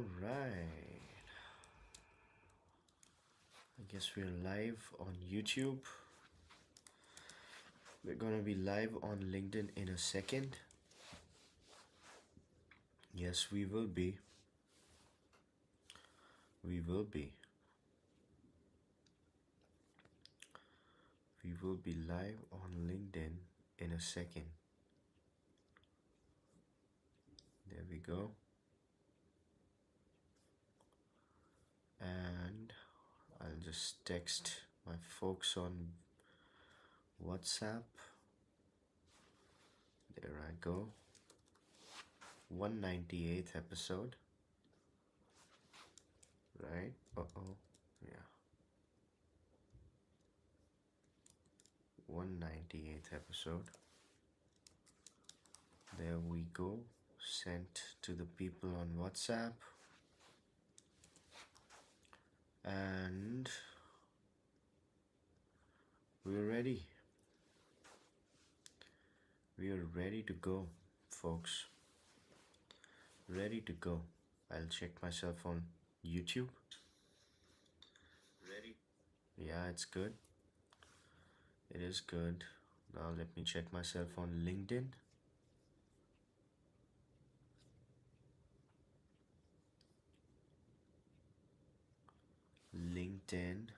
Alright, I guess we're live on YouTube. We're gonna be live on LinkedIn in a second. Yes, we will be. We will be. We will be live on LinkedIn in a second. There we go. And I'll just text my folks on WhatsApp. There I go. 198th episode. Right? Uh-oh. Yeah. 198th episode. There we go. Sent to the people on WhatsApp. And we're ready. We are ready to go, folks. Ready to go. I'll check myself on YouTube. Ready? Yeah, it's good. It is good. Now let me check myself on LinkedIn. LinkedIn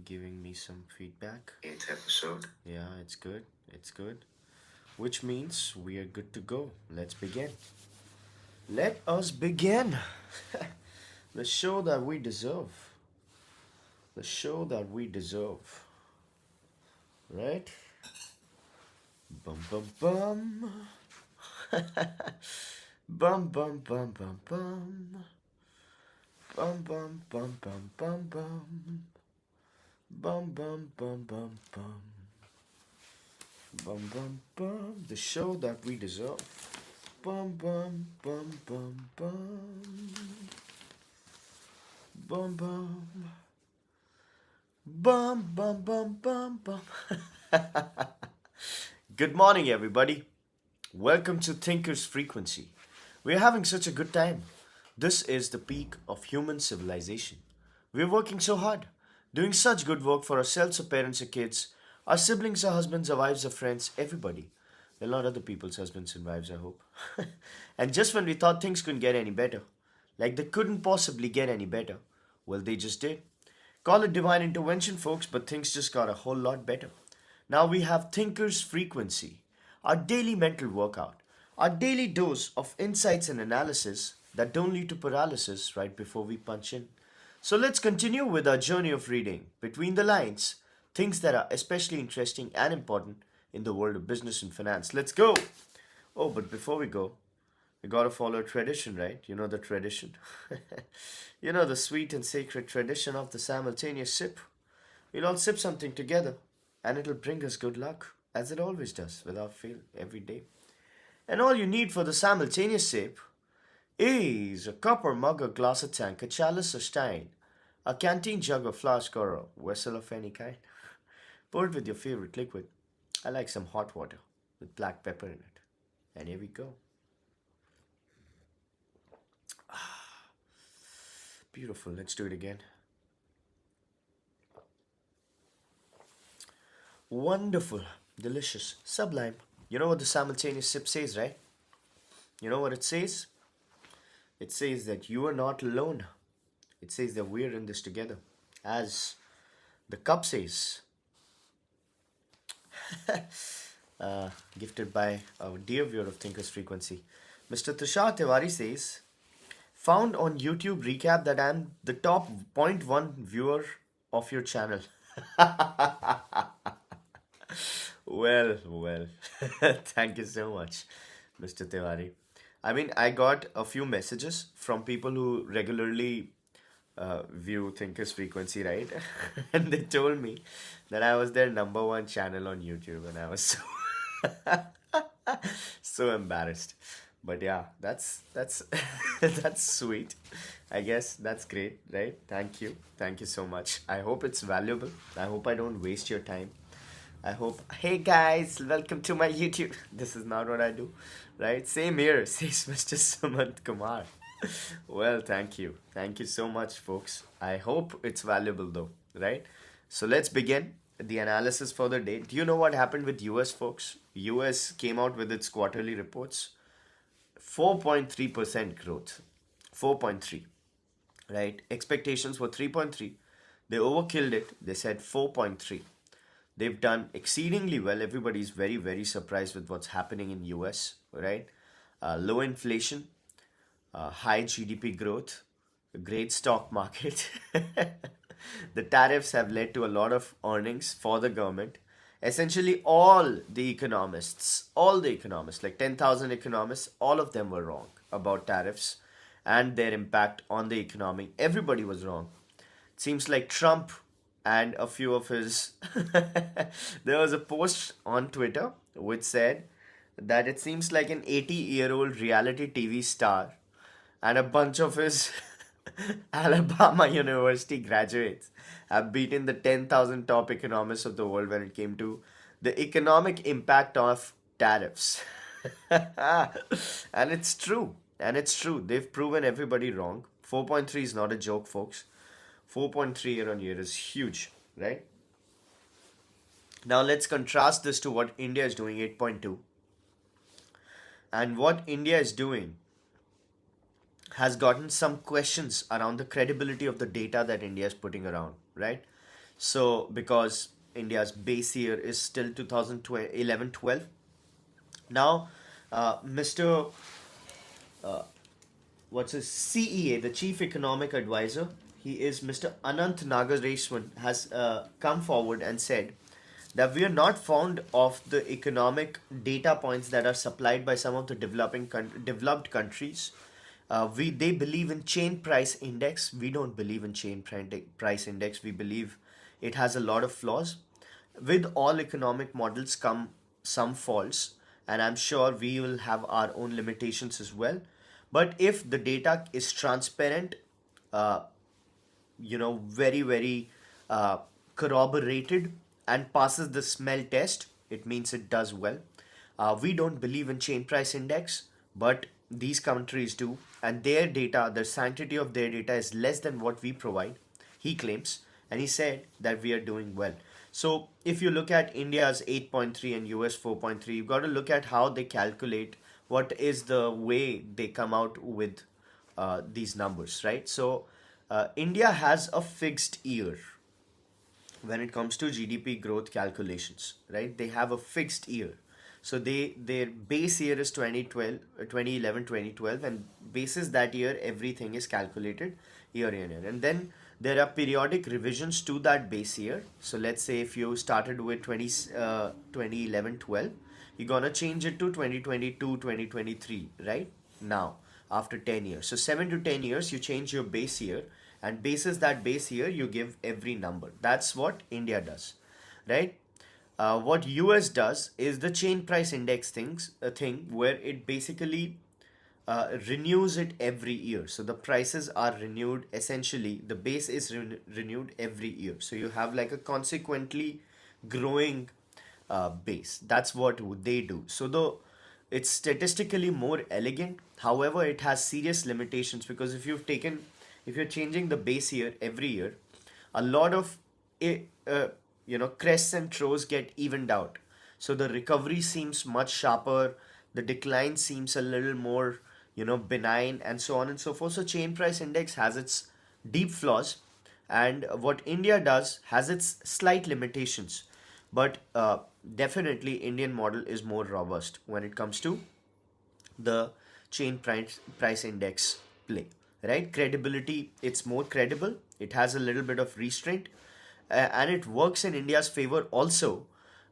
giving me some feedback. 8th episode. Yeah, it's good. It's good. Which means we are good to go. Let's begin. Let us begin. The show that we deserve. The show that we deserve. Right? Bum bum bum. Bum bum bum bum bum. Bum bum bum bum bum bum. Bum bum bum bum bum. Bum bum bum. The show that we deserve. Bum bum bum bum bum. Bum bum. Bum bum bum bum bum. Good morning, everybody. Welcome to Thinker's Frequency. We're having such a good time. This is the peak of human civilization. We're working so hard, doing such good work for ourselves, our parents, our kids, our siblings, our husbands, our wives, our friends, everybody. Well, not other people's husbands and wives, I hope. And just when we thought things couldn't get any better, like they couldn't possibly get any better, well, they just did. Call it divine intervention, folks, but things just got a whole lot better. Now we have Thinker's Frequency, our daily mental workout, our daily dose of insights and analysis that don't lead to paralysis right before we punch in. So let's continue with our journey of reading between the lines, things that are especially interesting and important in the world of business and finance. Let's go! Oh, but before we go, we gotta follow tradition, right? You know the tradition. You know the sweet and sacred tradition of the simultaneous sip. We'll all sip something together, and it'll bring us good luck, as it always does, without fail, every day. And all you need for the simultaneous sip is a cup or mug, a glass, a tank, a chalice, a stein, a canteen jug, a flask, or a vessel of any kind. Pour it with your favorite liquid. I like some hot water with black pepper in it. And here we go. Beautiful. Let's do it again. Wonderful. Delicious. Sublime. You know what the simultaneous sip says, right? You know what it says? It says that you are not alone. It says that we're in this together. As the cup says. Gifted by our dear viewer of Thinker's Frequency. Mr. Tushar Tiwari says, found on YouTube recap that I'm the top 0.1 viewer of your channel. Well. Thank you so much, Mr. Tiwari. I mean, I got a few messages from people who regularly view Thinker's Frequency, right? And they told me that I was their number one channel on YouTube, and I was so so embarrassed. But yeah, that's that's sweet. I guess that's great, right? Thank you so much. I hope it's valuable. I hope I don't waste your time. I hope, hey guys, welcome to my YouTube. This is not what I do, right? Same here, says Mr. Sumanth Kumar. Well, thank you. Thank you so much, folks. I hope it's valuable though, right? So let's begin the analysis for the day. Do you know what happened with US, folks? US came out with its quarterly reports. 4.3% growth. 4.3, right? Expectations were 3.3. They overkilled it. They said 4.3. They've done exceedingly well. Everybody's very, very surprised with what's happening in US, right? Low inflation, high GDP growth, a great stock market. The tariffs have led to a lot of earnings for the government. Essentially, all the economists, like 10,000 economists, all of them were wrong about tariffs and their impact on the economy. Everybody was wrong. It seems like Trump and a few of his. There was a post on Twitter which said that it seems like an 80-year-old reality TV star and a bunch of his Alabama University graduates have beaten the 10,000 top economists of the world when it came to the economic impact of tariffs. And it's true. And it's true. They've proven everybody wrong. 4.3 is not a joke, folks. 4.3 year on year is huge, right? Now let's contrast this to what India is doing, 8.2. And what India is doing has gotten some questions around the credibility of the data that India is putting around, right? So, because India's base year is still 2011-12. Now, Mr. What's his CEA, the Chief Economic Advisor, he is Mr. Anant Nagareshwan, has come forward and said that we are not fond of the economic data points that are supplied by some of the developed countries. They believe in chain price index. We don't believe in price index. We believe it has a lot of flaws. With all economic models come some faults, and I'm sure we will have our own limitations as well. But if the data is transparent, uh, very, very corroborated and passes the smell test, it means it does well. We don't believe in chain price index, but these countries do, and their data, the sanctity of their data is less than what we provide, he claims, and he said that we are doing well. So if you look at India's 8.3 and US 4.3, you've got to look at how they calculate what is the way they come out with these numbers, right? So India has a fixed year when it comes to GDP growth calculations, right? They have a fixed year. So their base year is 2012, 2011, 2012, and basis that year everything is calculated year in year. And then there are periodic revisions to that base year. So let's say if you started with 2011, 12, you're gonna change it to 2022, 2023, right? Now, after 10 years. So 7 to 10 years, you change your base year, and basis that base year, you give every number. That's what India does, right? What US does is the chain price index thing where it basically renews it every year. So the prices are renewed essentially. The base is renewed every year. So you have like a consequently growing base. That's what they do. So though it's statistically more elegant, however, it has serious limitations because if you're changing the base year every year, a lot of it, crests and troughs get evened out. So the recovery seems much sharper, the decline seems a little more, benign, and so on and so forth. So chain price index has its deep flaws, and what India does has its slight limitations. But definitely, Indian model is more robust when it comes to the chain price index play, right? Credibility, it's more credible, it has a little bit of restraint, and it works in India's favor also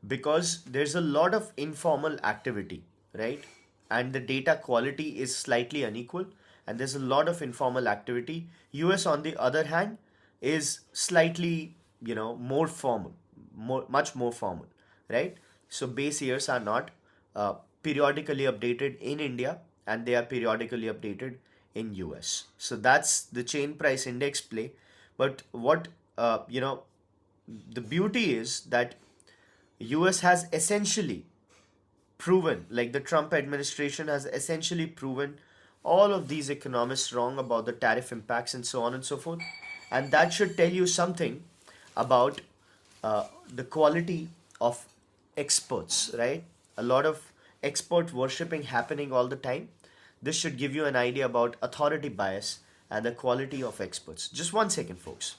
because there's a lot of informal activity, right? And the data quality is slightly unequal, and there's a lot of informal activity. US, on the other hand, is slightly, more formal, much more formal, right? So base years are not periodically updated in India, and they are periodically updated in US. So that's the chain price index play. But what the beauty is that US has essentially proven, like the Trump administration has essentially proven all of these economists wrong about the tariff impacts and so on and so forth. And that should tell you something about the quality of experts, right? A lot of expert worshipping happening all the time. This should give you an idea about authority bias and the quality of experts. Just one second, folks.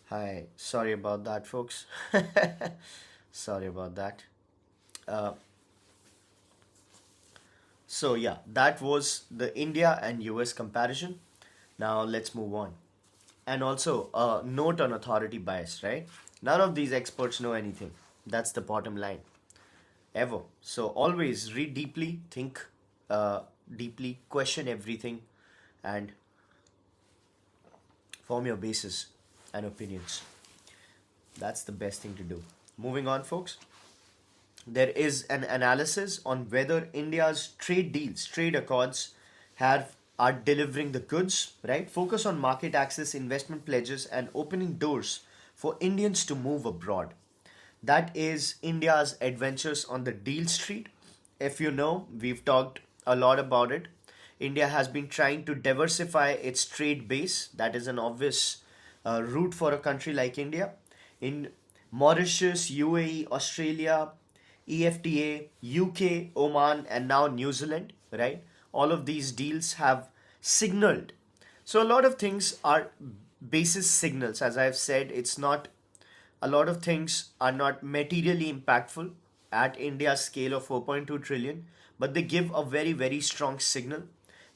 Hi, sorry about that, folks. Sorry about that. Uh, so yeah, that was the India and US comparison. Now let's move on. And also, a note on authority bias, right? None of these experts know anything. That's the bottom line, ever. So always read deeply, think deeply, question everything, and form your bases and opinions. That's the best thing to do. Moving on, folks. There is an analysis on whether India's trade deals, trade accords, have are delivering the goods, right? Focus on market access, investment pledges, and opening doors for Indians to move abroad. That is India's adventures on the deal street. If you know, we've talked a lot about it. India has been trying to diversify its trade base. That is an obvious route for a country like India. In Mauritius, UAE, Australia, EFTA, UK, Oman, and now New Zealand, right? All of these deals have signaled. So, a lot of things are basis signals. As I've said, it's not, a lot of things are not materially impactful at India's scale of 4.2 trillion, but they give a very, very strong signal.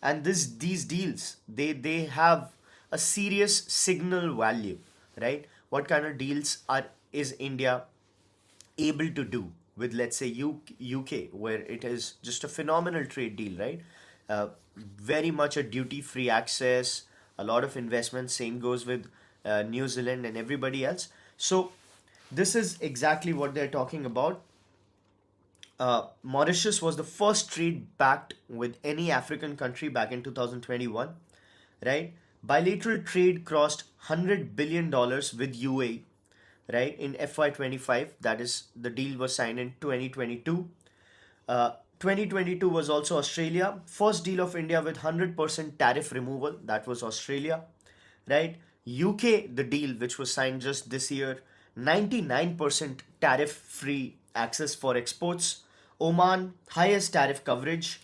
And these deals, they have a serious signal value, right? What kind of deals are is India able to do with, let's say, UK, where it is just a phenomenal trade deal, right? Very much a duty free access, a lot of investment. Same goes with New Zealand and everybody else. So, this is exactly what they're talking about. Mauritius was the first trade pact with any African country back in 2021, right? Bilateral trade crossed $100 billion with UAE, right, in FY25. That is, the deal was signed in 2022. 2022 was also Australia. First deal of India with 100% tariff removal. That was Australia, right? UK, the deal which was signed just this year, 99% tariff free access for exports. Oman, highest tariff coverage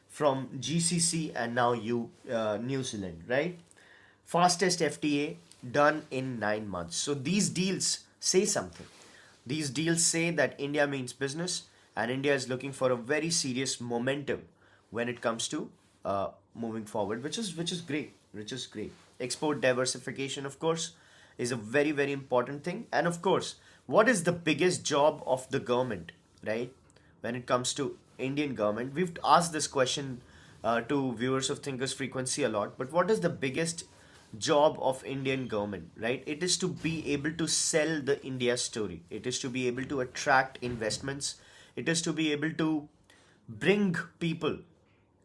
from GCC, and now New Zealand, right? Fastest FTA done in 9 months. So these deals say something. These deals say that India means business, and India is looking for a very serious momentum when it comes to moving forward, which is great, which is great. Export diversification, of course, is a very, very important thing. And of course, what is the biggest job of the government, right? When it comes to Indian government, we've asked this question to viewers of Thinkers Frequency a lot. But what is the biggest job of Indian government, right? It is to be able to sell the India story. It is to be able to attract investments. It is to be able to bring people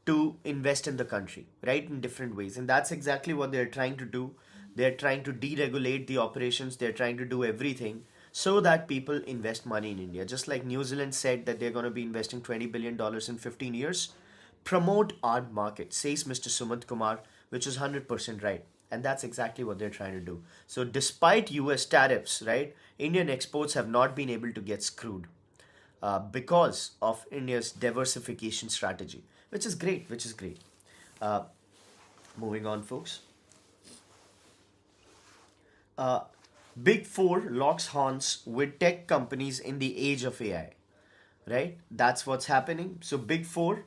to invest in the country, right, in different ways. And that's exactly what they're trying to do. They're trying to deregulate the operations. They're trying to do everything so that people invest money in India. Just like New Zealand said that they're going to be investing $20 billion in 15 years. Promote our market, says Mr. Sumanth Kumar, which is 100% right. And that's exactly what they're trying to do. So despite US tariffs, right, Indian exports have not been able to get screwed because of India's diversification strategy, which is great, which is great. Uh, Moving on, folks. Uh, Big Four locks horns with tech companies in the age of AI, right? That's what's happening. So Big Four,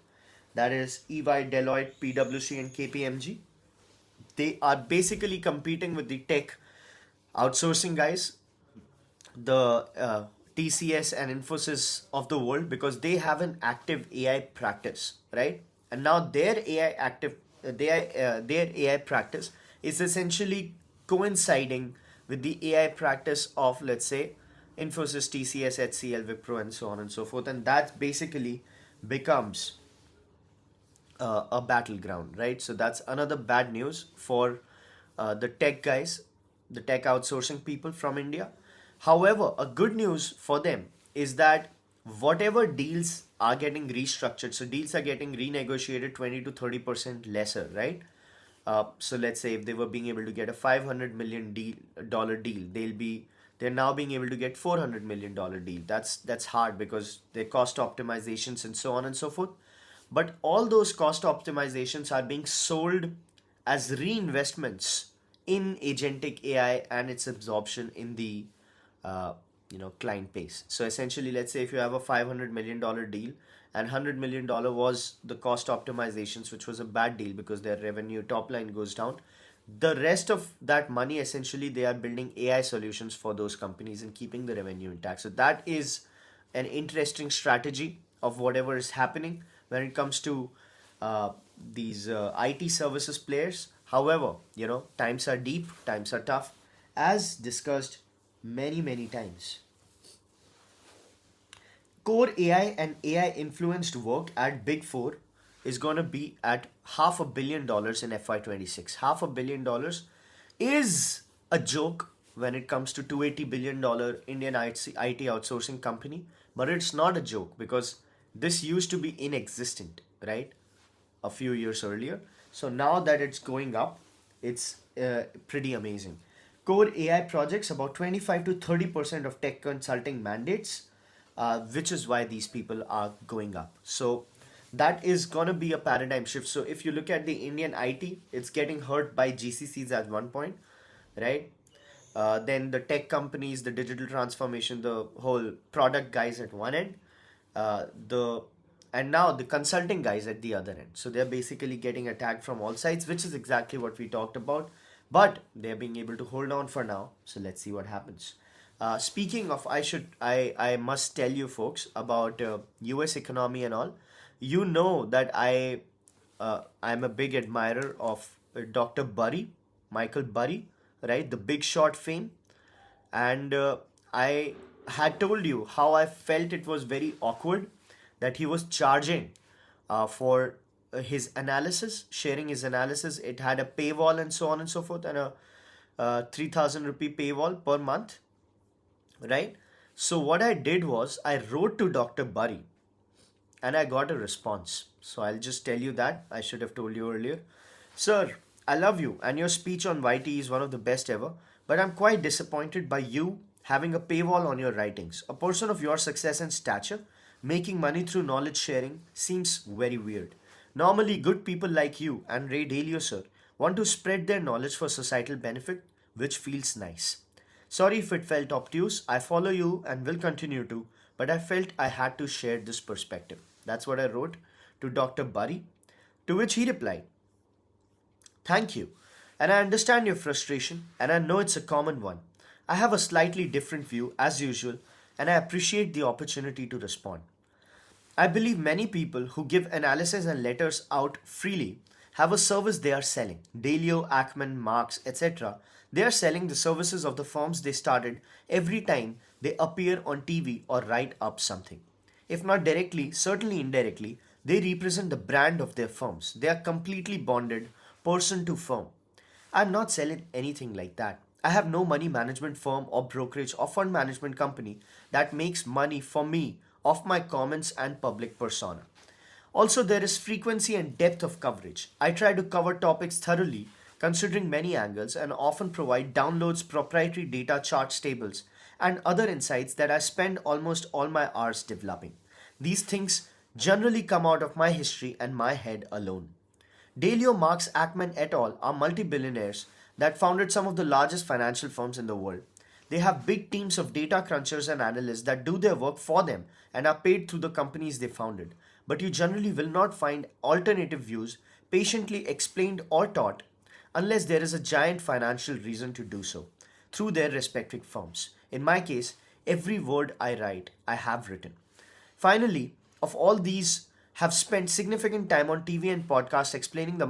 that is EY, Deloitte, PwC, and KPMG, they are basically competing with the tech outsourcing guys, the TCS and Infosys of the world, because they have an active AI practice, right? And now their AI practice is essentially coinciding with the AI practice of, let's say, Infosys, TCS, HCL, Wipro, and so on and so forth. And that basically becomes a battleground, right? So that's another bad news for the tech guys, the tech outsourcing people from India. However, a good news for them is that whatever deals are getting restructured, so deals are getting renegotiated 20 to 30% lesser, right? So let's say if they were being able to get a $500 million deal, they're now being able to get $400 million deal. That's hard because their cost optimizations and so on and so forth. But all those cost optimizations are being sold as reinvestments in agentic AI and its absorption in the client base. So essentially, let's say if you have a $500 million deal and $100 million was the cost optimizations, which was a bad deal because their revenue top line goes down. The rest of that money, essentially, they are building AI solutions for those companies and keeping the revenue intact. So that is an interesting strategy of whatever is happening when it comes to these IT services players. However, times are deep, times are tough, as discussed many times. Core AI and AI influenced work at Big Four is going to be at $500 million in FY26. $500 million is a joke when it comes to $280 billion Indian IT outsourcing company, but it's not a joke because this used to be inexistent, right? A few years earlier. So now that it's going up, it's pretty amazing. Core AI projects about 25 to 30% of tech consulting mandates, which is why these people are going up. So that is gonna be a paradigm shift. So if you look at the Indian IT, it's getting hurt by GCCs at one point, right? Then the tech companies, the digital transformation, the whole product guys at one end, the and now the consulting guys at the other end. So they're basically getting attacked from all sides, which is exactly what we talked about. But they're being able to hold on for now. So let's see what happens. Speaking of, I must tell you folks about U.S. economy and all. You know that I'm a big admirer of Dr. Burry, Michael Burry, right? The Big Short fame, and I had told you how I felt it was very awkward that he was charging for his analysis, sharing his analysis. It had a paywall and so on and so forth, and a 3,000 rupee paywall per month, right? So what I did was I wrote to Dr. Burry and I got a response. So I'll just tell you that. I should have told you earlier. Sir, I love you and your speech on YT is one of the best ever, but I'm quite disappointed by you having a paywall on your writings. A person of your success and stature making money through knowledge sharing seems very weird. Normally, good people like you and Ray Dalio, sir, want to spread their knowledge for societal benefit, which feels nice. Sorry if it felt obtuse. I follow you and will continue to, but I felt I had to share this perspective. That's what I wrote to Dr. Burry, to which he replied, thank you, and I understand your frustration, and I know it's a common one. I have a slightly different view, as usual, and I appreciate the opportunity to respond. I believe many people who give analysis and letters out freely have a service they are selling. Dalio, Ackman, Marx, etc. They are selling the services of the firms they started every time they appear on TV or write up something. If not directly, certainly indirectly, they represent the brand of their firms. They are completely bonded person to firm. I'm not selling anything like that. I have no money management firm or brokerage or fund management company that makes money for me off my comments and public persona. Also, there is frequency and depth of coverage. I try to cover topics thoroughly, considering many angles, and often provide downloads, proprietary data charts, tables, and other insights that I spend almost all my hours developing. These things generally come out of my history and my head alone. Dalio, Marx, Ackman et al. Are multi-billionaires that founded some of the largest financial firms in the world. They have big teams of data crunchers and analysts that do their work for them and are paid through the companies they founded. But you generally will not find alternative views patiently explained or taught unless there is a giant financial reason to do so through their respective firms. In my case, every word I write, I have written. Finally, of all these have spent significant time on TV and podcasts explaining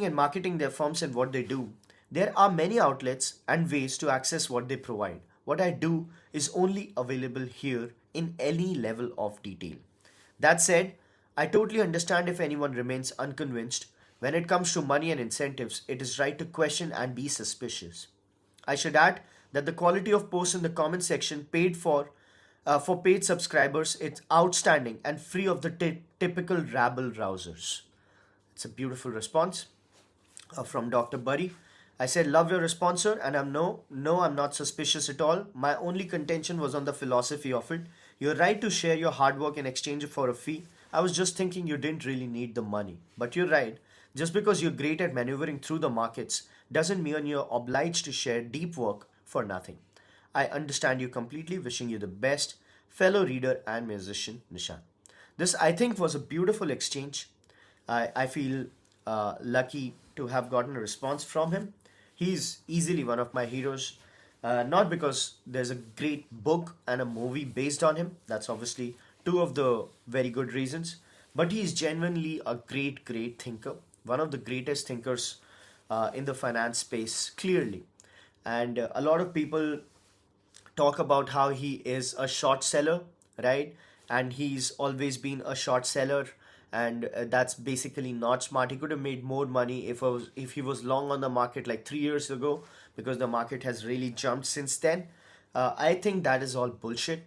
and marketing their firms and what they do. There are many outlets and ways to access what they provide. What I do is only available here in any level of detail. That said, I totally understand if anyone remains unconvinced. When it comes to money and incentives, it is right to question and be suspicious. I should add that the quality of posts in the comment section paid for paid subscribers, it's outstanding and free of the typical rabble rousers. It's a beautiful response from Dr. Buddy. I said, love your response, sir, and I'm not suspicious at all. My only contention was on the philosophy of it. You're right to share your hard work in exchange for a fee. I was just thinking you didn't really need the money. But you're right. Just because you're great at maneuvering through the markets doesn't mean you're obliged to share deep work for nothing. I understand you completely, wishing you the best, fellow reader and musician Nishant. This, I think, was a beautiful exchange. I feel lucky to have gotten a response from him. He's easily one of my heroes. Not because there's a great book and a movie based on him, that's obviously two of the very good reasons, but he's genuinely a great thinker, one of the greatest thinkers in the finance space, clearly. And a lot of people talk about how he is a short seller, right? And he's always been a short seller, and that's basically not smart. He could have made more money if he was long on the market like 3 years ago, because the market has really jumped since then. I think that is all bullshit.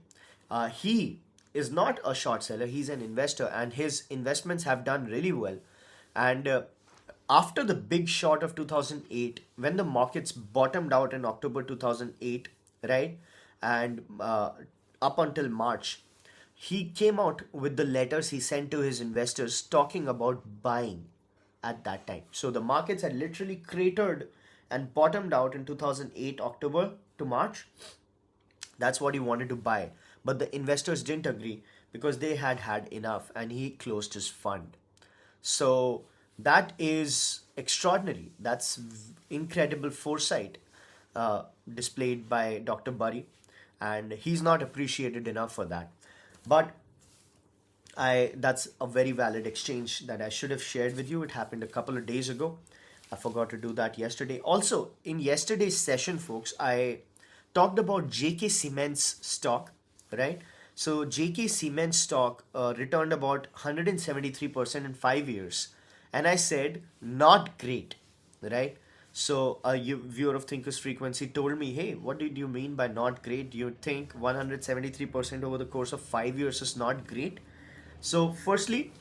He is not a short seller; he's an investor, and his investments have done really well. And after the big short of 2008, when the markets bottomed out in October 2008, right, and up until March, he came out with the letters he sent to his investors talking about buying at that time. So the markets had literally cratered and bottomed out in 2008, October to March. That's what he wanted to buy. But the investors didn't agree because they had had enough and he closed his fund. So that is extraordinary. That's incredible foresight displayed by Dr. Burry, and he's not appreciated enough for that. But I that's a very valid exchange that I should have shared with you. It happened a couple of days ago. I forgot to do that yesterday. Also, in yesterday's session, folks, I talked about JK Cement's stock, right? So JK Cement stock returned about 173% in 5 years, and I said not great, right? So a viewer of Thinkers Frequency told me, hey, what did you mean by not great? Do you think 173% over the course of 5 years is not great? So, firstly,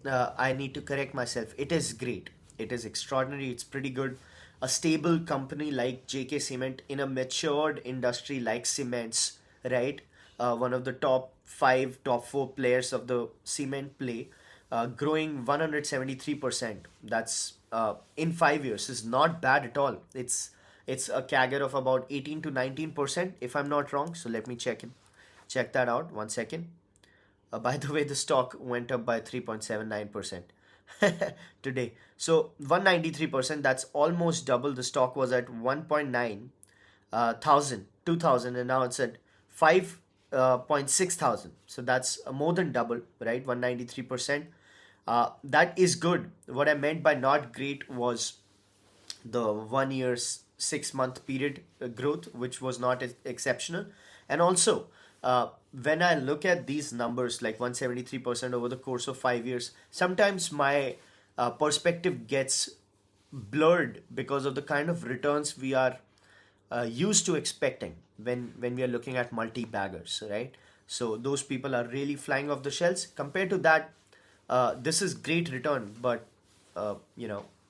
I need to correct myself. It is great. It is extraordinary. It's pretty good. A stable company like JK Cement in a matured industry like cements, right? One of the top five, top four players of the cement play, growing 173%. That's in 5 years is not bad at all. It's a CAGR of about 18 to 19%, if I'm not wrong. So let me check that out. 1 second. By the way, the stock went up by 3.79% today. So 193%, that's almost double. The stock was at 1.9 thousand, 2,000, and now it's at 5.6 thousand. So that's more than double, right? 193%. That is good. What I meant by not great was the 1 year, 6 month period growth, which was not exceptional. And also, when I look at these numbers like 173% over the course of 5 years, sometimes my perspective gets blurred because of the kind of returns we are used to expecting when we are looking at multi-baggers, right? So those people are really flying off the shelves. Compared to that, this is great return, but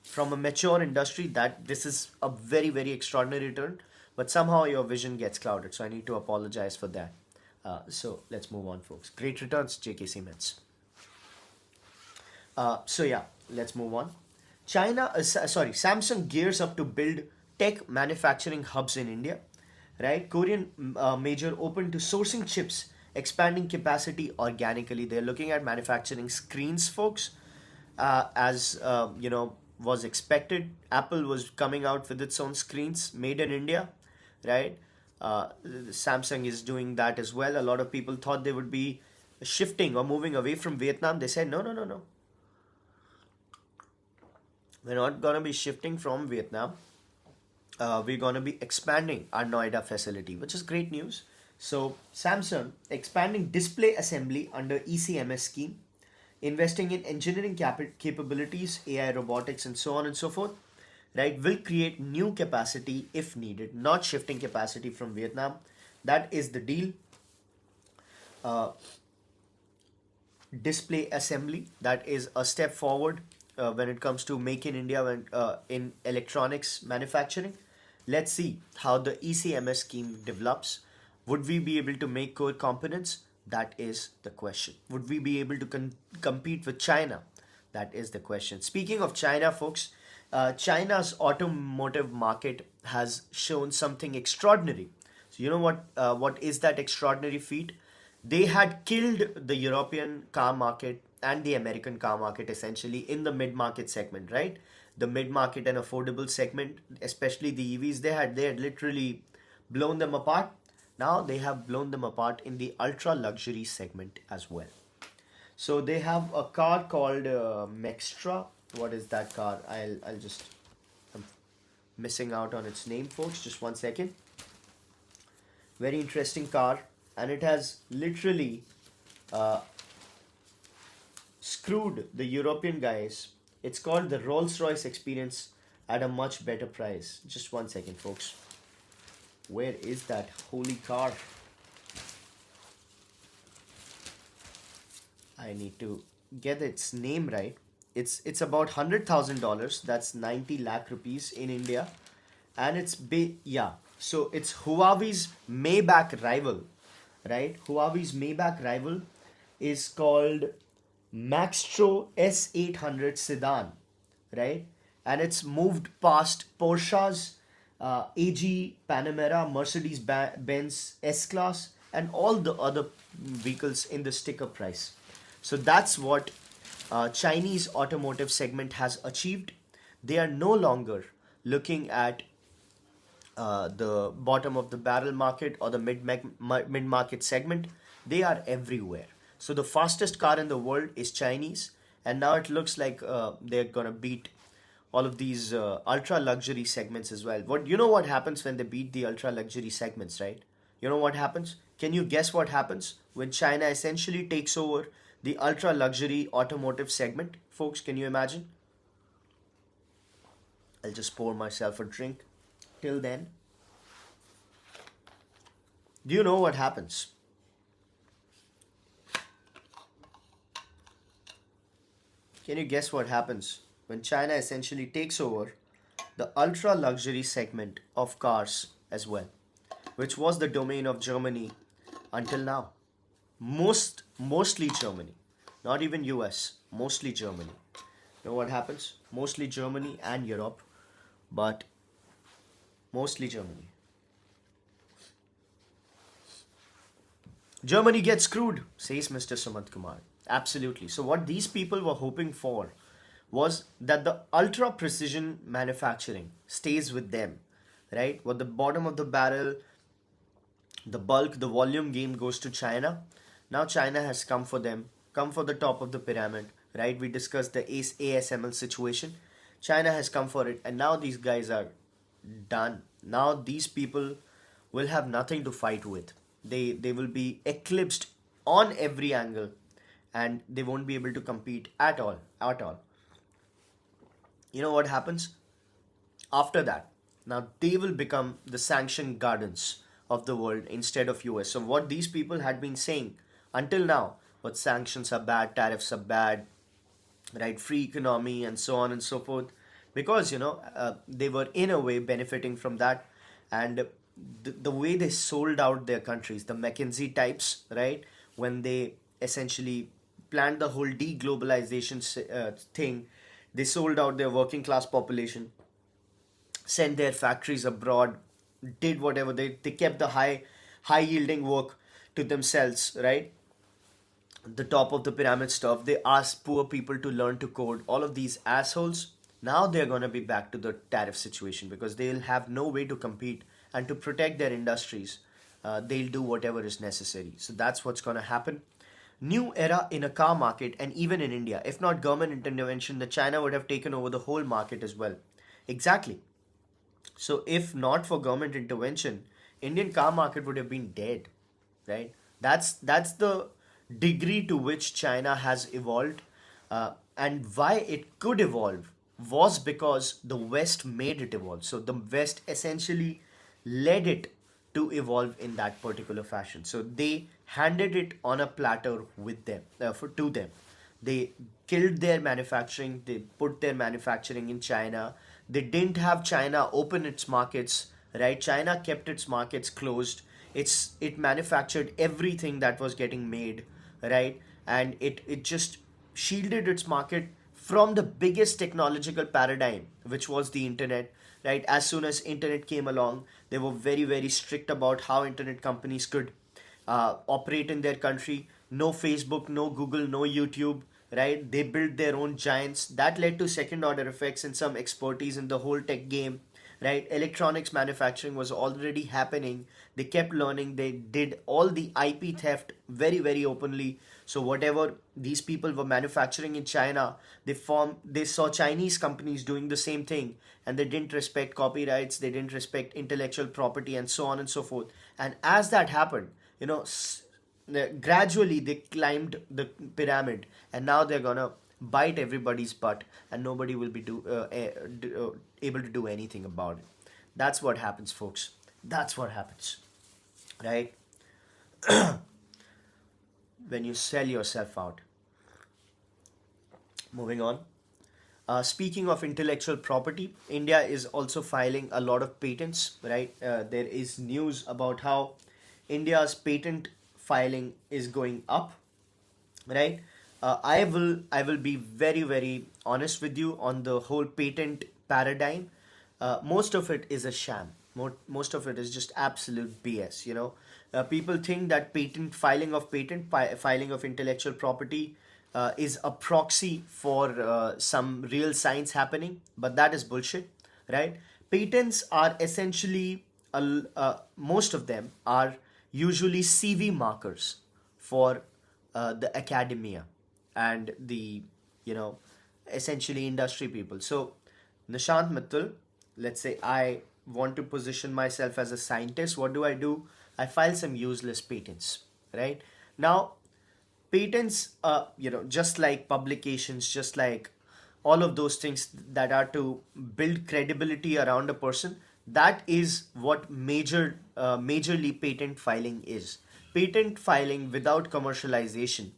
from a mature industry, that this is a very extraordinary return. But somehow your vision gets clouded, so I need to apologize for that. So let's move on, folks. Great returns, JK Siemens. So yeah, let's move on. Samsung gears up to build tech manufacturing hubs in India, right? Korean major open to sourcing chips, expanding capacity organically. They're looking at manufacturing screens, folks, as was expected. Apple was coming out with its own screens made in India, right? Samsung is doing that as well. A lot of people thought they would be shifting or moving away from Vietnam. They said, no. We're not going to be shifting from Vietnam. we're going to be expanding our Noida facility, which is great news. So, Samsung expanding display assembly under ECMS scheme, investing in engineering capabilities, AI, robotics, and so on and so forth, right, will create new capacity if needed, not shifting capacity from Vietnam. That is the deal. Uh, Display assembly, that is a step forward when it comes to make in India in electronics manufacturing. Let's see how the ECMS scheme develops. Would we be able to make core components? That is the question. Would we be able to compete with China? That is the question. Speaking of China, folks, China's automotive market has shown something extraordinary. So you know what is that extraordinary feat? They had killed the European car market and the American car market essentially in the mid-market segment, right? The mid-market and affordable segment, especially the EVs, they had literally blown them apart. Now they have blown them apart in the ultra luxury segment as well. So they have a car called Maextra. What is that car? I'll just I'm missing out on its name, folks. Just one second. Very interesting car, and it has literally uh, screwed the European guys. It's called the Rolls Royce Experience at a much better price. Just one second, folks. Where is that holy car? I need to get its name right. It's about $100,000. That's 90 lakh rupees in India, and yeah. So it's Huawei's Maybach rival, right? Huawei's Maybach rival is called Maextro S800 sedan, right? And it's moved past Porsche's AG Panamera, Mercedes Benz S-Class, and all the other vehicles in the sticker price. So that's what Chinese automotive segment has achieved. They are no longer looking at the bottom of the barrel market or the mid market segment. They are everywhere. So the fastest car in the world is Chinese, and now it looks like they're gonna beat all of these ultra luxury segments as well. What happens when they beat the ultra luxury segments, right? You know what happens? Can you guess what happens when China essentially takes over the ultra luxury automotive segment? Folks, can you imagine? I'll just pour myself a drink. Till then, do you know what happens? Can you guess what happens when China essentially takes over the ultra luxury segment of cars as well, which was the domain of Germany until now? Mostly Germany, not even US, mostly Germany. You know what happens? Mostly Germany and Europe, but mostly Germany. Germany gets screwed, says Mr. Sumanth Kumar. Absolutely. So, what these people were hoping for was that the ultra precision manufacturing stays with them, right? What the bottom of the barrel, the bulk, the volume game goes to China. Now, China has come for them, come for the top of the pyramid, right? We discussed the ASML situation. China has come for it, and now these guys are done. Now, these people will have nothing to fight with. They will be eclipsed on every angle, and they won't be able to compete at all. At all. You know what happens? After that, now they will become the sanctioned gardens of the world instead of US. So what these people had been saying until now, what sanctions are bad, tariffs are bad, right, free economy and so on and so forth, because they were in a way benefiting from that. And the way they sold out their countries, the McKinsey types, right, when they essentially planned the whole deglobalization thing, they sold out their working class population, sent their factories abroad, did whatever they kept the high yielding work to themselves, right? The top of the pyramid stuff. They asked poor people to learn to code. All of these assholes, now they're going to be back to the tariff situation because they'll have no way to compete, and to protect their industries, they'll do whatever is necessary. So that's what's going to happen. New era in a car market, and even in India. If not government intervention, the China would have taken over the whole market as well. Exactly. So if not for government intervention, Indian car market would have been dead, right? That's the degree to which China has evolved, and why it could evolve was because the West made it evolve. So the West essentially led it to evolve in that particular fashion. So they handed it on a platter with them, to them. They killed their manufacturing. They put their manufacturing in China. They didn't have China open its markets, right? China kept its markets closed. It manufactured everything that was getting made, right? And it just shielded its market from the biggest technological paradigm, which was the internet, right? As soon as internet came along, they were very, very strict about how internet companies could operate in their country. No Facebook, no Google, no YouTube, right? They built their own giants. That led to second order effects and some expertise in the whole tech game, right? Electronics manufacturing was already happening. They kept learning. They did all the IP theft very, very openly. So whatever these people were manufacturing in China, they saw Chinese companies doing the same thing, and they didn't respect copyrights, they didn't respect intellectual property, and so on and so forth. And as that happened, you know, gradually they climbed the pyramid, and now they're gonna bite everybody's butt, and nobody will be able to do anything about it. That's what happens, folks. That's what happens, right? When you sell yourself out. Moving on. Speaking of intellectual property, India is also filing a lot of patents, right? There is news about how India's patent filing is going up, right? I will be very, very honest with you on the whole patent paradigm. Most of it is a sham. Most of it is just absolute BS. People think that filing of intellectual property is a proxy for some real science happening, but that is bullshit, right? Patents are essentially most of them are usually CV markers for the academia and the essentially industry people. So Nishant Mittal, let's say I want to position myself as a scientist. What do? I file some useless patents, right? Now, patents, just like publications, just like all of those things that are to build credibility around a person, that is what majorly patent filing is. Patent filing without commercialization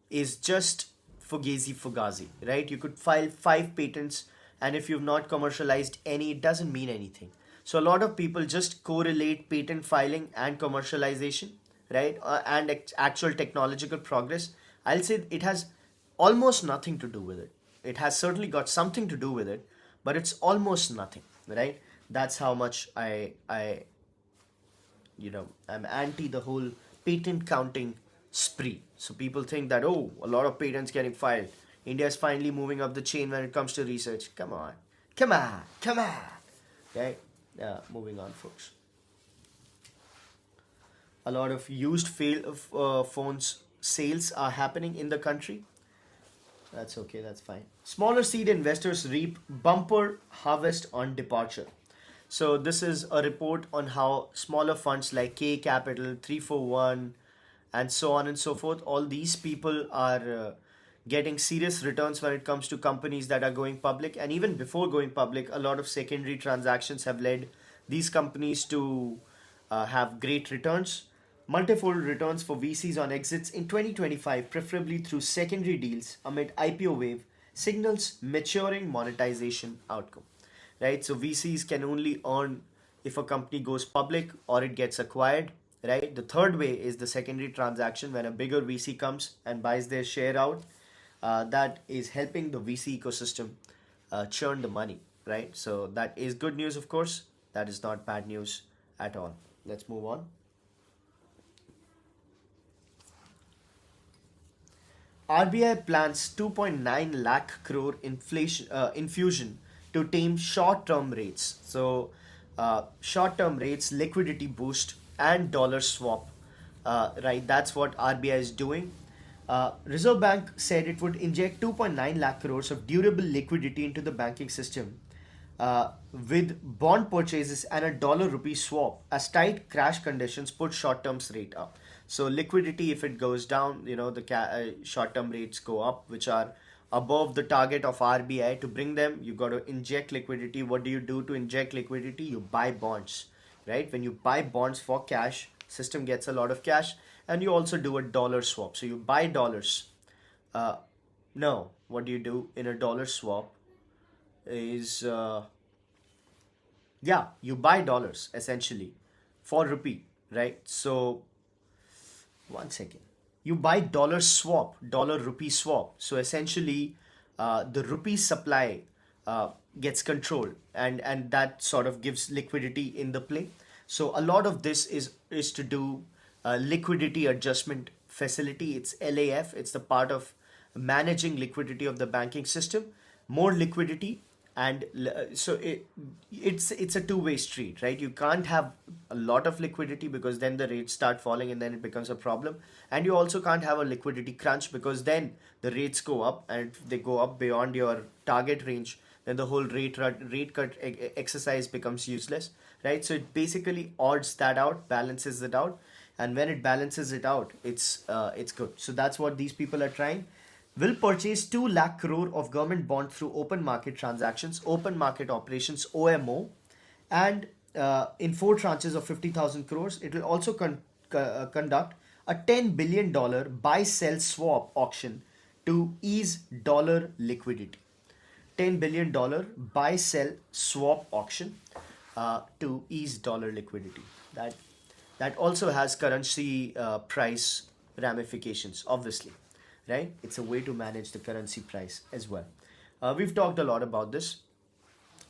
is just fugazi fugazi, right? You could file 5 patents, and if you've not commercialized any, it doesn't mean anything. So a lot of people just correlate patent filing and commercialization, right? And actual technological progress. I'll say it has almost nothing to do with it. It has certainly got something to do with it, but it's almost nothing, right? That's how much I'm anti the whole patent counting spree. So people think that, oh, a lot of patents getting filed. India is finally moving up the chain when it comes to research. Come on, come on, come on. Okay, moving on, folks. A lot of used phones sales are happening in the country. That's okay, that's fine. Smaller seed investors reap bumper harvest on departure. So this is a report on how smaller funds like K Capital, 341, and so on and so forth, all these people are getting serious returns when it comes to companies that are going public. And even before going public, a lot of secondary transactions have led these companies to have great returns. Multifold returns for VCs on exits in 2025, preferably through secondary deals amid IPO wave, signals maturing monetization outcome. Right? So VCs can only earn if a company goes public or it gets acquired. Right? The third way is the secondary transaction when a bigger VC comes and buys their share out. That is helping the VC ecosystem churn the money. Right? So that is good news, of course. That is not bad news at all. Let's move on. RBI plans 2.9 lakh crore infusion to tame short-term rates. So, short-term rates, liquidity boost, and dollar swap. Right, that's what RBI is doing. Reserve Bank said it would inject 2.9 lakh crores of durable liquidity into the banking system with bond purchases and a dollar rupee swap, as tight crash conditions put short term rate up. So liquidity, if it goes down, the short term rates go up, which are above the target of RBI. To bring them, you got to inject liquidity. What do you do to inject liquidity? You buy bonds, right? When you buy bonds for cash, system gets a lot of cash, and you also do a dollar swap. So you buy dollars. Uh, no, what do you do in a dollar swap is yeah, you buy dollars essentially for rupee, right? So one second. You buy dollar swap, dollar rupee swap. So essentially, the rupee supply gets controlled, and that sort of gives liquidity in the play. So a lot of this is to do liquidity adjustment facility. It's LAF. It's the part of managing liquidity of the banking system. More liquidity, and so it's a two-way street, right? You can't have a lot of liquidity because then the rates start falling and then it becomes a problem, and you also can't have a liquidity crunch because then the rates go up, and if they go up beyond your target range, then the whole rate cut exercise becomes useless, right? So it basically odds that out, balances it out, and when it balances it out, it's good. So that's what these people are trying. Will purchase 2 lakh crore of government bond through open market transactions, open market operations, OMO, and in 4 tranches of 50,000 crores. It will also conduct a $10 billion buy-sell swap auction to ease dollar liquidity. $10 billion buy-sell swap auction to ease dollar liquidity. That also has currency price ramifications, obviously, right? It's a way to manage the currency price as well. We've talked a lot about this.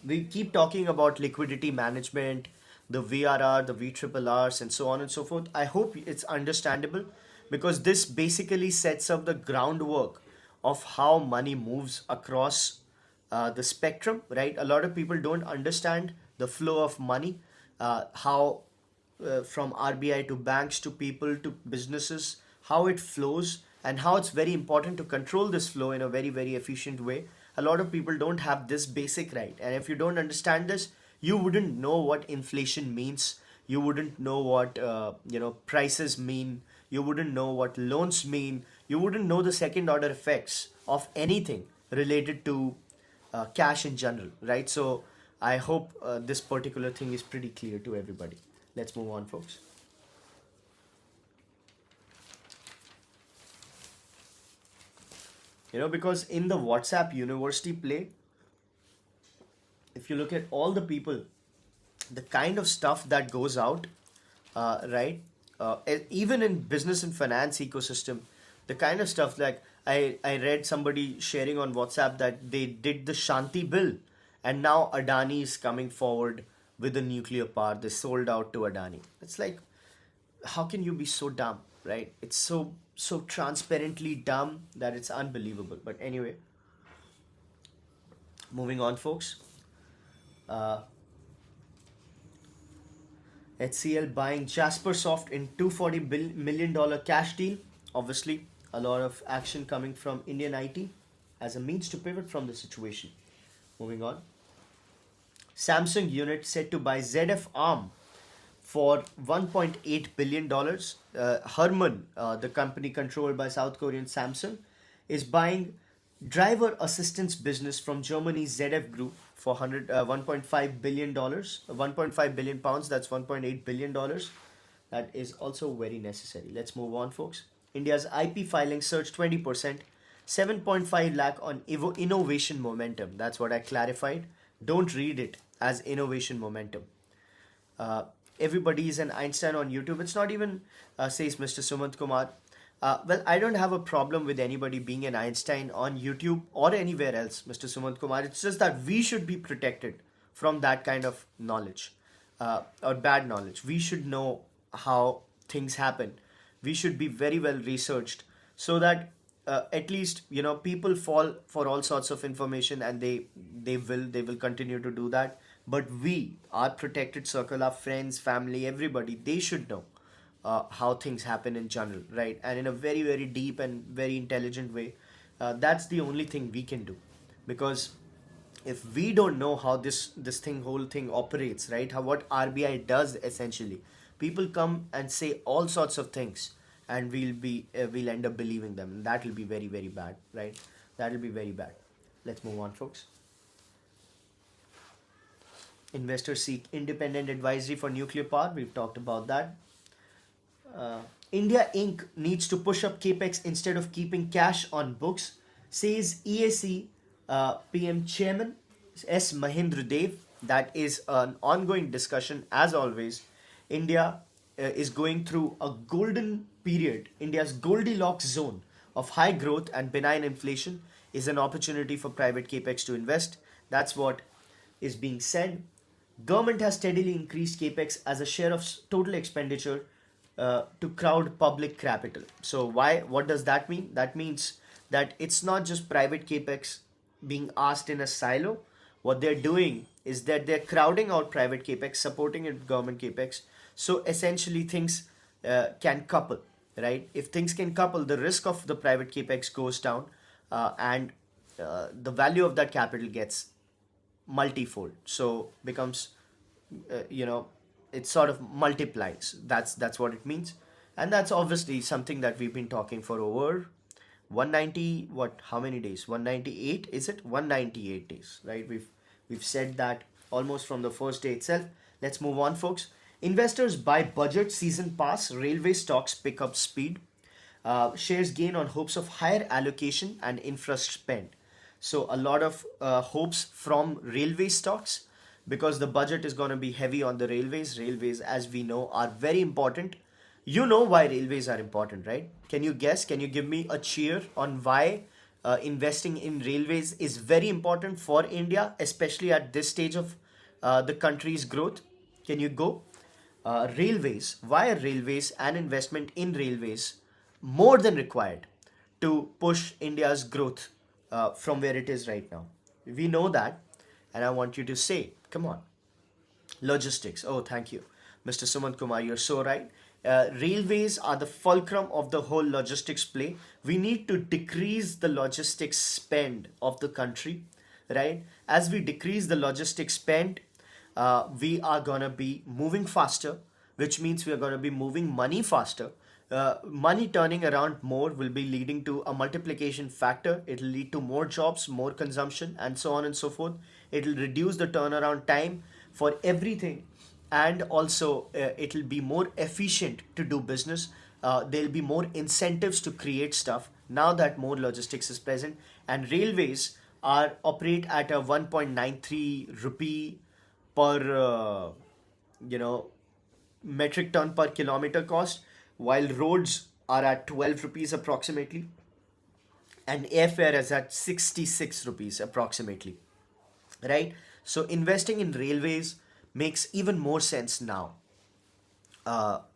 We keep talking about liquidity management, the VRR, the VRRs, and so on and so forth. I hope it's understandable because this basically sets up the groundwork of how money moves across the spectrum, right? A lot of people don't understand the flow of money, how from RBI to banks to people to businesses, how it flows, and how it's very important to control this flow in a very, very efficient way. A lot of people don't have this basic right. And if you don't understand this, you wouldn't know what inflation means. You wouldn't know what prices mean. You wouldn't know what loans mean. You wouldn't know the second order effects of anything related to cash in general, right? So I hope this particular thing is pretty clear to everybody. Let's move on, folks. Because in the WhatsApp university play, if you look at all the people, the kind of stuff that goes out, right? Even in business and finance ecosystem, the kind of stuff like I read somebody sharing on WhatsApp that they did the Shanti bill, and now Adani is coming forward with the nuclear power. They sold out to Adani. It's like, how can you be so dumb, right? It's so transparently dumb that it's unbelievable. But anyway, moving on, folks. HCL buying Jaspersoft in $240 million cash deal. Obviously, a lot of action coming from Indian IT as a means to pivot from the situation. Moving on. Samsung unit set to buy ZF Arm for $1.8 billion. Harman, the company controlled by South Korean Samsung, is buying driver assistance business from Germany's ZF Group for $1.5 billion, 1.5 billion pounds, that's $1.8 billion. That is also very necessary. Let's move on, folks. India's IP filing surged 20%, 7.5 lakh on innovation momentum. That's what I clarified. Don't read it as innovation momentum. Everybody is an Einstein on YouTube. It's not even, says Mr. Sumanth Kumar. Well, I don't have a problem with anybody being an Einstein on YouTube or anywhere else, Mr. Sumanth Kumar. It's just that we should be protected from that kind of knowledge or bad knowledge. We should know how things happen. We should be very well researched so that at least people fall for all sorts of information, and they will continue to do that. But we, our protected circle, our friends, family, everybody, they should know how things happen in general, right? And in a very, very deep and very intelligent way. That's the only thing we can do, because if we don't know how this whole thing operates, right? How what RBI does essentially, people come and say all sorts of things, and we'll end up believing them, and that will be very very bad, right? That will be very bad. Let's move on, folks. Investors seek independent advisory for nuclear power. We've talked about that. Uh, India Inc. needs to push up capex instead of keeping cash on books, says EAC PM Chairman S. Mahendra Dev. That is an ongoing discussion, as always. India is going through a golden period. India's Goldilocks zone of high growth and benign inflation is an opportunity for private capex to invest. That's what is being said. Government has steadily increased capex as a share of total expenditure to crowd public capital. So why? What does that mean? That means that it's not just private capex being asked in a silo. What they're doing is that they're crowding out private capex, supporting it with government capex. So essentially, things can couple, right? If things can couple, the risk of the private capex goes down, and the value of that capital gets multifold. So becomes, you know, it sort of multiplies. That's what it means, and that's obviously something that we've been talking for over 190, what, how many days? 198, is it? 198 days, right? We've said that almost from the first day itself. Let's move on, folks. Investors buy budget season pass, railway stocks pick up speed. Shares gain on hopes of higher allocation and infra spend. So a lot of hopes from railway stocks, because the budget is going to be heavy on the railways. Railways, as we know, are very important. You know why railways are important, right? Can you guess? Can you give me a cheer on why investing in railways is very important for India, especially at this stage of the country's growth? Can you go? Railways. Why are railways and investment in railways more than required to push India's growth from where it is right now? We know that, and I want you to say, come on. Logistics. Oh, thank you, Mr. Sumanth Kumar. You're so right. Railways are the fulcrum of the whole logistics play. We need to decrease the logistics spend of the country, right? As we decrease the logistics spend, we are gonna be moving faster, which means we are gonna be moving money faster. Money turning around more will be leading to a multiplication factor. It'll lead to more jobs, more consumption, and so on and so forth. It'll reduce the turnaround time for everything, and also it'll be more efficient to do business. There'll be more incentives to create stuff now that more logistics is present, and railways are operate at a 1.93 rupee per metric ton per kilometer cost, while roads are at 12 rupees approximately, and airfare is at 66 rupees approximately, right? So investing in railways makes even more sense now.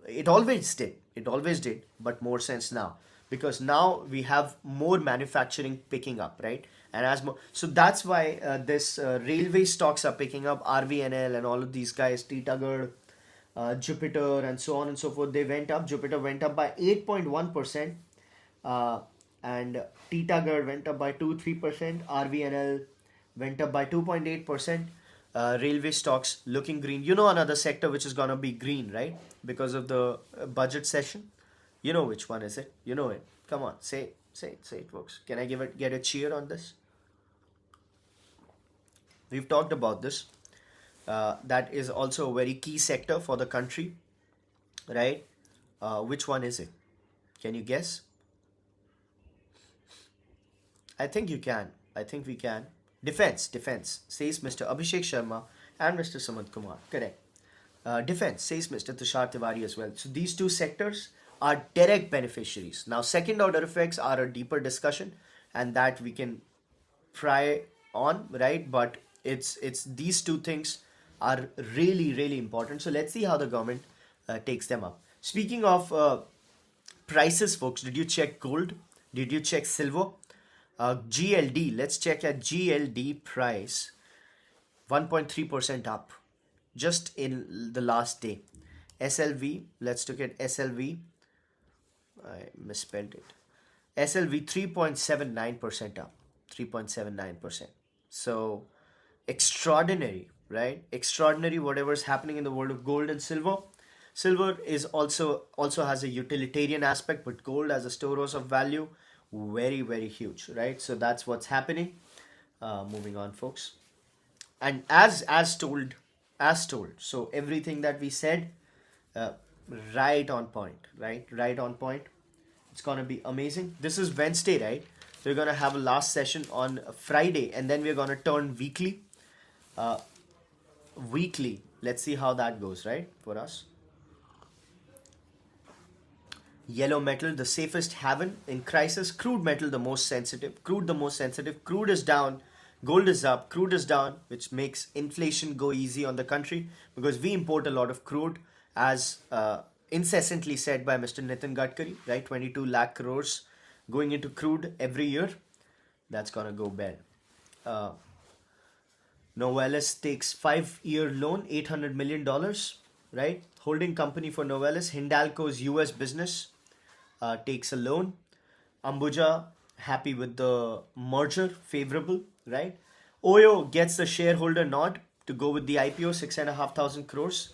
It always did, but more sense now, because now we have more manufacturing picking up, right? And as more, so that's why this railway stocks are picking up. RVNL and all of these guys, Titagarh, Jupiter, and so on and so forth. They went up. Jupiter went up by 8.1%, and Titagarh went up by 2-3%. RVNL went up by 2.8%. Railway stocks looking green. You know another sector which is gonna be green, right? Because of the budget session. You know which one is it? You know it. Come on, say it, folks. Can I get a cheer on this? We've talked about this. That is also a very key sector for the country, right? Which one is it? Can you guess? I think you can. I think we can. Defense, says Mr. Abhishek Sharma and Mr. Sumanth Kumar. Correct. Defense, says Mr. Tushar Tiwari as well. So these two sectors are direct beneficiaries. Now, second order effects are a deeper discussion, and that we can try on, right? But it's these two things are really, really important. So let's see how the government takes them up. Speaking of prices, folks, did you check gold? Did you check silver? GLD, let's check at GLD price, 1.3% up just in the last day. SLV, let's look at SLV. I misspelled it. SLV 3.79% up, 3.79%. So extraordinary, right? Extraordinary whatever is happening in the world of gold and silver. Silver is also has a utilitarian aspect, but gold as a storehouse of value, very very huge, right? So that's what's happening. Moving on, folks. And as told, so everything that we said, uh, right on point, right on point. It's gonna be amazing. This is Wednesday, right? We're gonna have a last session on Friday, and then we're gonna turn weekly. uh, Weekly, let's see how that goes, right, for us. Yellow metal, the safest haven in crisis. Crude metal, the most sensitive. Crude, the most sensitive. Crude is down. Gold is up. Crude is down, which makes inflation go easy on the country because we import a lot of crude, as incessantly said by Mr. Nitin Gadkari, right? 22 lakh crores going into crude every year. That's gonna go bad. Uh, Novelis takes 5-year loan, $800 million, right? Holding company for Novelis, Hindalco's US business, takes a loan. Ambuja happy with the merger, favorable, right? OYO gets the shareholder nod to go with the IPO, 6,500 crores.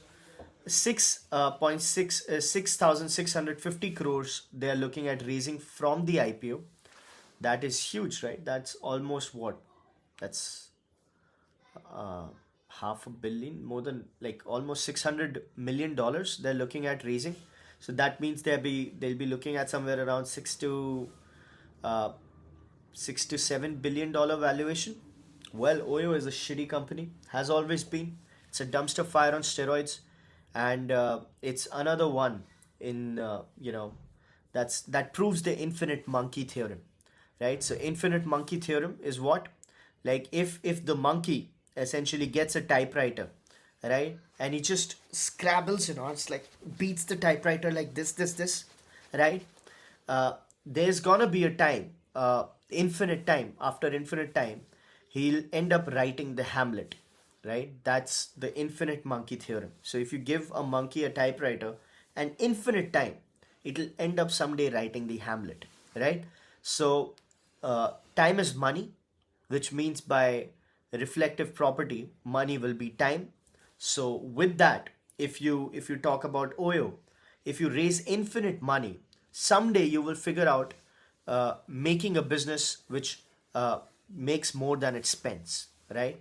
6,650 crores they are looking at raising from the IPO. That is huge, right? That's almost what? That's uh, half a billion, more than like almost $600 million they're looking at raising. So that means they'll be looking at somewhere around uh, 6 to 7 billion dollar valuation. Well, OYO is a shitty company, has always been. It's a dumpster fire on steroids, and it's another one in that proves the infinite monkey theorem, right? So infinite monkey theorem is what, like if the monkey essentially gets a typewriter, right, and he just scrabbles, it's like beats the typewriter like this, right? There's gonna be a time, infinite time, after infinite time, he'll end up writing the Hamlet, right? That's the infinite monkey theorem. So if you give a monkey a typewriter an infinite time, it'll end up someday writing the Hamlet, right? So time is money, which means by reflective property, money will be time. So with that, if you talk about OYO, if you raise infinite money, someday you will figure out making a business which makes more than it spends, right?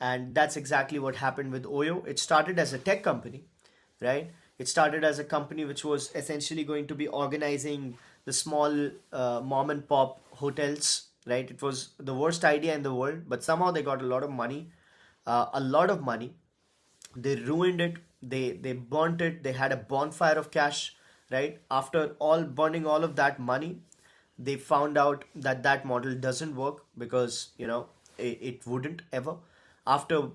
And that's exactly what happened with OYO. It started as a tech company, right? It started as a company which was essentially going to be organizing the small mom and pop hotels, right? It was the worst idea in the world, but somehow they got a lot of money, a lot of money. They ruined it. They burnt it. They had a bonfire of cash, right? After all burning all of that money, they found out that that model doesn't work because it wouldn't ever. After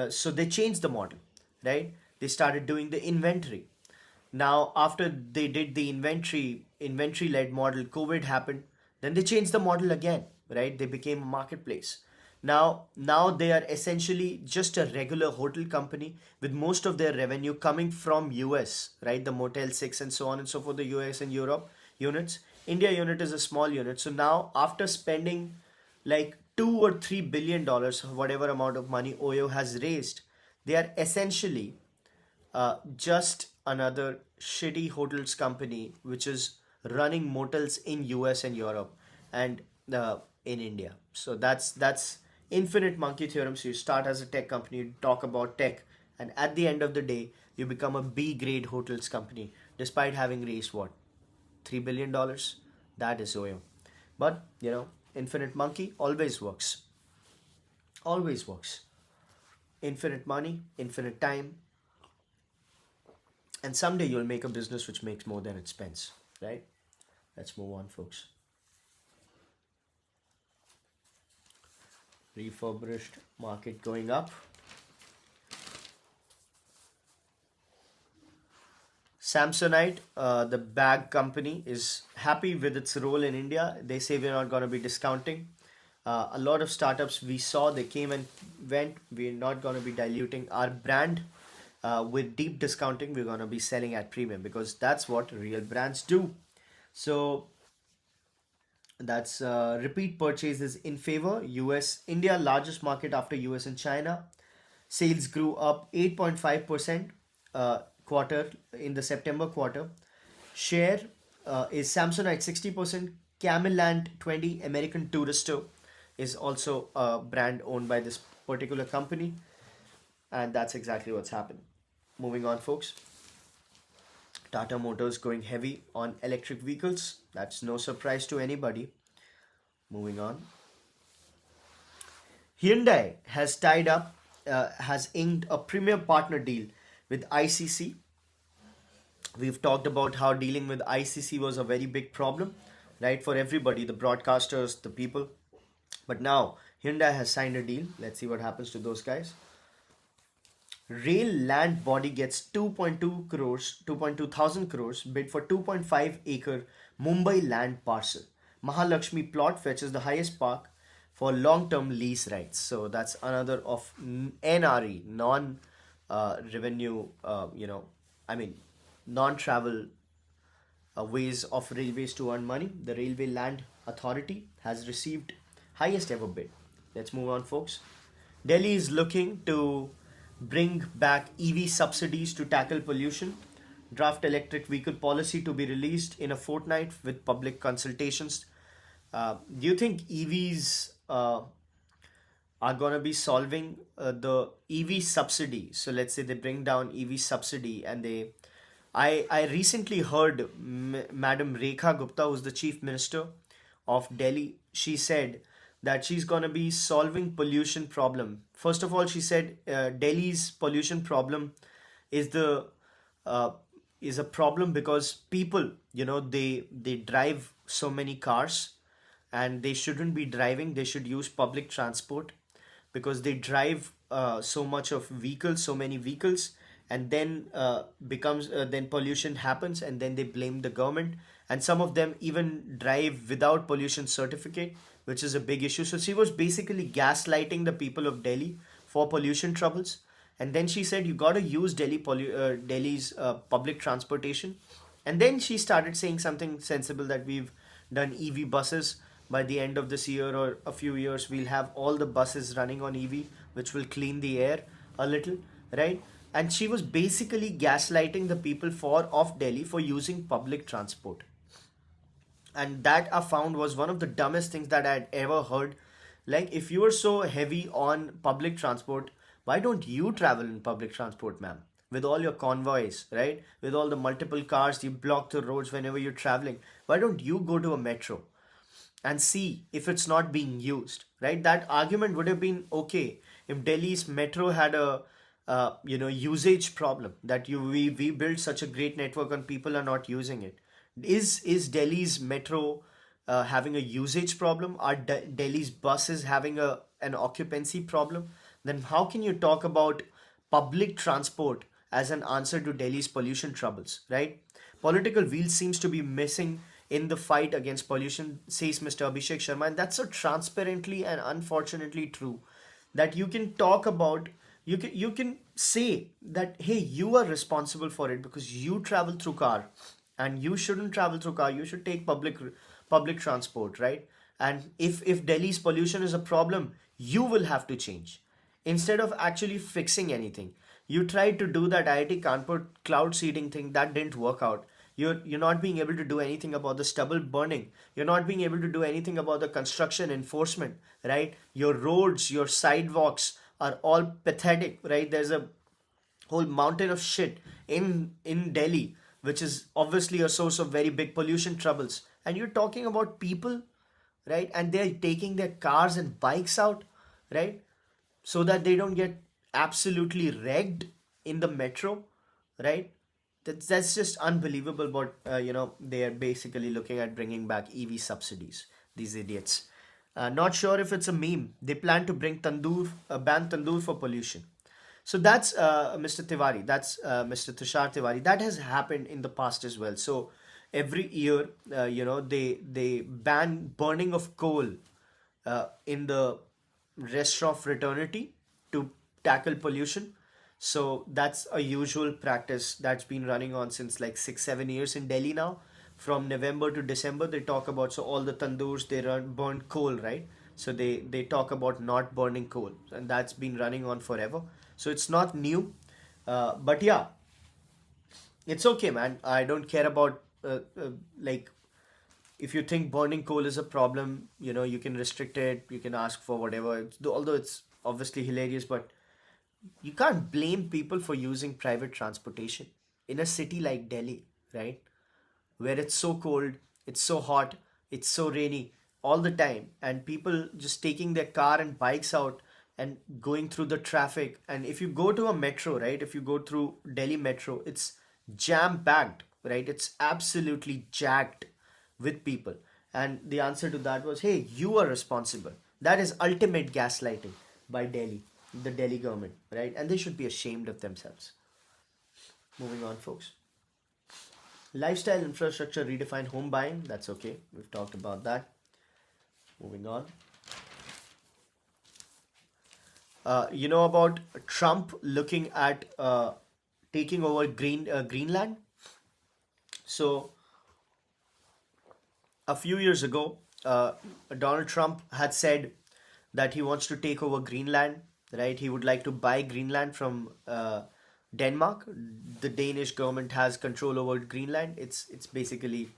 So they changed the model, right? They started doing the inventory. Now after they did the inventory led model, COVID happened. Then they changed the model again, right? They became a marketplace. Now they are essentially just a regular hotel company with most of their revenue coming from US, right? The Motel 6 and so on and so forth, the US and Europe units. India unit is a small unit. So now after spending like 2 or 3 billion dollars, whatever amount of money OYO has raised, they are essentially just another shitty hotels company which is running motels in US and Europe and in India. So that's infinite monkey theorem. So you start as a tech company, you talk about tech, and at the end of the day, you become a B grade hotels company despite having raised what, $3 billion. That is OYO. But infinite monkey always works. Always works. Infinite money, infinite time, and someday you'll make a business which makes more than it spends, right? Let's move on, folks. Refurbished market going up. Samsonite, the bag company, is happy with its role in India. They say we're not going to be discounting. A lot of startups we saw, they came and went. We're not going to be diluting our brand with deep discounting. We're going to be selling at premium because that's what real brands do. So That's repeat purchases in favor. US, India, largest market after US and China. Sales grew up 8.5% quarter in the September quarter. Share is Samsonite 60%, Camelland 20, American Tourister is also a brand owned by this particular company, and that's exactly what's happened. Moving on, folks. Tata Motors going heavy on electric vehicles. That's no surprise to anybody. Moving on. Hyundai has inked a premier partner deal with ICC. We've talked about how dealing with ICC was a very big problem, right, for everybody, the broadcasters, the people. But now Hyundai has signed a deal. Let's see what happens to those guys. Rail land body gets 2.2 crores, 2.2 thousand crores bid for 2.5-acre Mumbai land parcel. Mahalakshmi plot fetches the highest park for long-term lease rights. So that's another of NRE, non-revenue, I mean, non-travel ways of railways to earn money. The Railway Land Authority has received highest ever bid. Let's move on, folks. Delhi is looking to bring back EV subsidies to tackle pollution. Draft electric vehicle policy to be released in a fortnight with public consultations. Do you think EVs are going to be solving the EV subsidy? So let's say they bring down EV subsidy and I recently heard Madam Rekha Gupta, who's the Chief Minister of Delhi, she said that she's going to be solving pollution problem. First of all, she said Delhi's pollution problem is the is a problem because people, they drive so many cars, and they shouldn't be driving. They should use public transport because they drive so much of vehicles, so many vehicles, and then becomes then pollution happens, and then they blame the government, and some of them even drive without pollution certificate, which is a big issue. So she was basically gaslighting the people of Delhi for pollution troubles. And then she said you got to use Delhi's public transportation. And then she started saying something sensible, that we've done EV buses. By the end of this year or a few years, we'll have all the buses running on EV, which will clean the air a little, right? And she was basically gaslighting the people of Delhi for using public transport. And that I found was one of the dumbest things that I had ever heard. Like, if you are so heavy on public transport, why don't you travel in public transport, ma'am? With all your convoys, right? With all the multiple cars, you block the roads whenever you're traveling. Why don't you go to a metro and see if it's not being used, right? That argument would have been okay if Delhi's metro had a usage problem, that we built such a great network and people are not using it. Is Delhi's metro having a usage problem? Are Delhi's buses having an occupancy problem? Then how can you talk about public transport as an answer to Delhi's pollution troubles, right? Political wheel seems to be missing in the fight against pollution, says Mr. Abhishek Sharma, and that's so transparently and unfortunately true, that you can talk about, you can say that, hey, you are responsible for it because you travel through car, and you shouldn't travel through car. You should take public transport, right? And if Delhi's pollution is a problem, you will have to change instead of actually fixing anything. You tried to do that IIT Kanpur cloud seeding thing, that didn't work out. You're not being able to do anything about the stubble burning. You're not being able to do anything about the construction enforcement, right? Your roads, your sidewalks are all pathetic, right? There's a whole mountain of shit in Delhi, which is obviously a source of very big pollution troubles. And you're talking about people, right? And they're taking their cars and bikes out, right? So that they don't get absolutely wrecked in the metro, right? That's just unbelievable. But they are basically looking at bringing back EV subsidies. These idiots. Not sure if it's a meme. They plan to ban tandoor for pollution. So that's Mr. Tiwari. That's Mr. Tushar Tiwari. That has happened in the past as well. So every year, they ban burning of coal in the restaurant fraternity to tackle pollution. So that's a usual practice that's been running on since like 6-7 years in Delhi now. from November to December, they talk about, so all the tandoors, they burn coal, right? So they talk about not burning coal, and that's been running on forever. So it's not new, but yeah, it's okay, man. I don't care about like, if you think burning coal is a problem, you can restrict it, you can ask for whatever. Although it's obviously hilarious, but you can't blame people for using private transportation in a city like Delhi, right? Where it's so cold, it's so hot, it's so rainy all the time, and people just taking their car and bikes out and going through the traffic. And if you go to a metro, right, if you go through Delhi metro, it's jam packed, right? It's absolutely jacked with people. And the answer to that was, hey, you are responsible. That is ultimate gaslighting by Delhi, the Delhi government, right? And they should be ashamed of themselves. Moving on, folks. Lifestyle infrastructure redefined home buying. That's okay. We've talked about that. Moving on. You know about Trump looking at taking over Greenland? So a few years ago, Donald Trump had said that he wants to take over Greenland, right? He would like to buy Greenland from Denmark. The Danish government has control over Greenland. It's basically,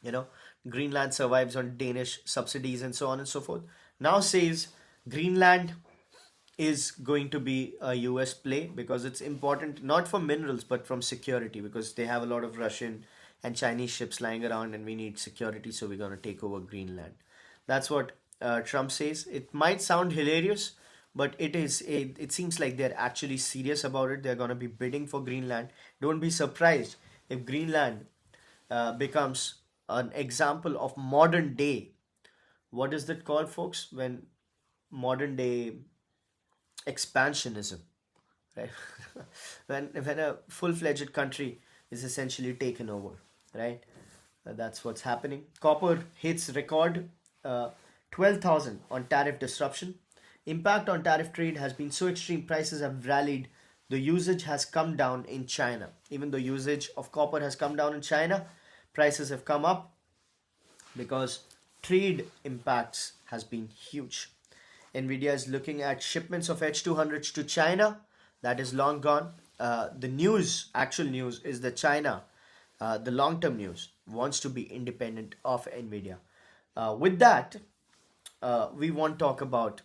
you know, Greenland survives on Danish subsidies and so on and so forth. Now says Greenland is going to be a US play because it's important not for minerals but from security, because they have a lot of Russian and Chinese ships lying around and we need security, so we're going to take over Greenland. That's what Trump says. It might sound hilarious, but it seems like they're actually serious about it. They're going to be bidding for Greenland. Don't be surprised if Greenland becomes an example of modern day, what is that called, folks, when modern day expansionism, right? when a full-fledged country is essentially taken over, right? That's what's happening. Copper hits record 12,000 on tariff disruption. Impact on tariff trade has been so extreme, prices have rallied. The usage has come down in China. Even though usage of copper has come down in China, prices have come up because trade impacts has been huge. Nvidia is looking at shipments of H200s to China. That is long gone. The news, actual news, is that China, the long-term news, wants to be independent of Nvidia. With that, we won't talk about,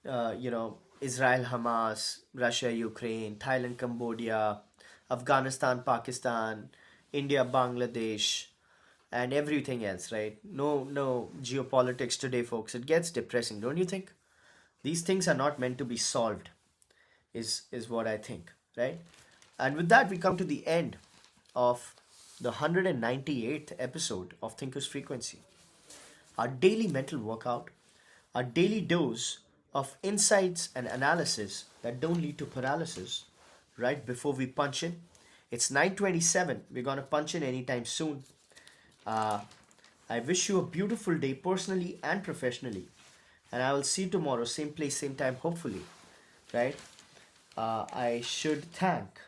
Israel, Hamas, Russia, Ukraine, Thailand, Cambodia, Afghanistan, Pakistan, India, Bangladesh, and everything else, right? No geopolitics today, folks. It gets depressing, don't you think? These things are not meant to be solved, is what I think, right? And with that, we come to the end of the 198th episode of Thinker's Frequency. Our daily mental workout, our daily dose of insights and analysis that don't lead to paralysis, right before we punch in. It's 9:27. We're gonna punch in anytime soon. I wish you a beautiful day personally and professionally. And I will see you tomorrow, same place, same time, hopefully. Right? I should thank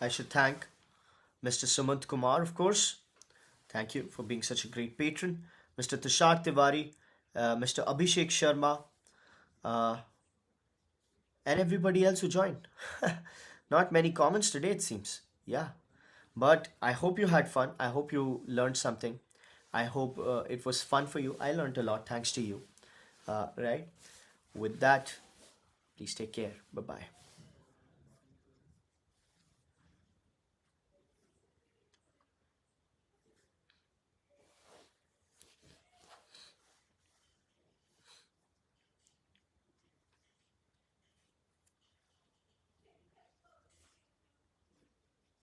Mr. Sumanth Kumar, of course. Thank you for being such a great patron. Mr. Tushar Tiwari, Mr. Abhishek Sharma, and everybody else who joined. Not many comments today, it seems. Yeah. But I hope you had fun. I hope you learned something. I hope it was fun for you. I learned a lot thanks to you. Right? With that, please take care. Bye bye.